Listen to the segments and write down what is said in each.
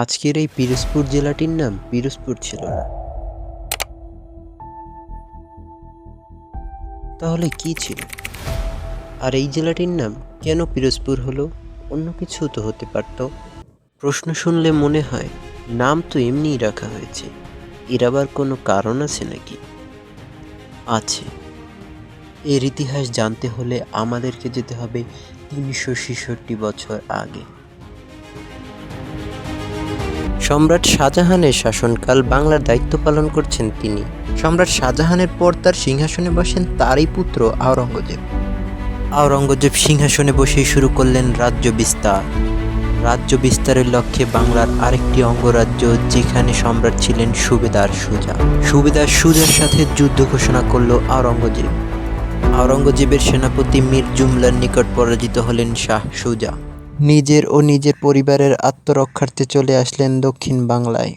আজকের এই পিরোজপুর জেলাটির নাম পিরোজপুর ছিল না। তাহলে কি ছিল? আর এই জেলাটির নাম কেন পিরোজপুর হলো? অন্য কিছু তো হতে পারত। প্রশ্ন শুনলে মনে হয় নাম তো এমনিই রাখা হয়েছে, এর আবার কোনো কারণ আছে নাকি? আছে। এর ইতিহাস জানতে হলে আমাদেরকে যেতে হবে ৩৬৬ বছর আগে। সম্রাট শাহজাহানের শাসনকাল বাংলার দায়িত্ব পালন করছেন তিনি। সম্রাট শাহজাহানের পর তার সিংহাসনে বসেন তারই পুত্র আওরঙ্গজেব। আওরঙ্গজেব সিংহাসনে বসেই শুরু করলেন রাজ্য বিস্তার। রাজ্য বিস্তারের লক্ষ্যে বাংলার আরেকটি অঙ্গরাজ্য, যেখানে সম্রাট ছিলেন সুবেদার সুজা। সুবেদার সুজার সাথে যুদ্ধ ঘোষণা করল আওরঙ্গজেব। আওরঙ্গজেবের সেনাপতি মীর জুমলার নিকট পরাজিত হলেন শাহ সুজা। নিজের ও নিজের পরিবারের আত্মরক্ষার্থে চলে আসলেন দক্ষিণ বাংলায়।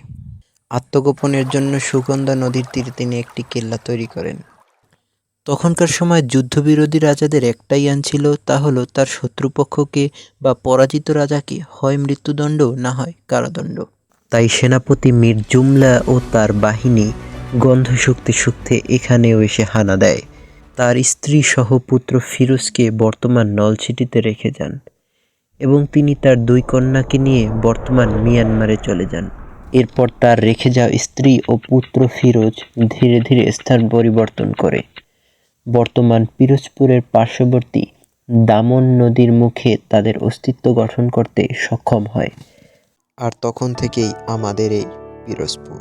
আত্মগোপনের জন্য সুগন্ধা নদীর তীরে তিনি একটি কেল্লা তৈরি করেন। তখনকার সময় যুদ্ধবিরোধী রাজাদের একটাই আইন ছিল, তা হলো তার শত্রুপক্ষকে বা পরাজিত রাজাকে হয় মৃত্যুদণ্ড, না হয় কারাদণ্ড। তাই সেনাপতি মীর জুমলা ও তার বাহিনী গন্ধ শুঁকতে শুঁকতে এখানেও এসে হানা দেয়। তার স্ত্রী সহ পুত্র ফিরোজকে বর্তমান নলছিটিতে রেখে যান এবং তিনি তার 2 কন্যাকে নিয়ে বর্তমান মিয়ানমারে চলে যান। এরপর তার রেখে যাওয়া স্ত্রী ও পুত্র ফিরোজ ধীরে ধীরে স্থান পরিবর্তন করে বর্তমান পিরোজপুরের পার্শ্ববর্তী দামন নদীর মুখে তাদের অস্তিত্ব গঠন করতে সক্ষম হয়। আর তখন থেকেই আমাদের এই পিরোজপুর।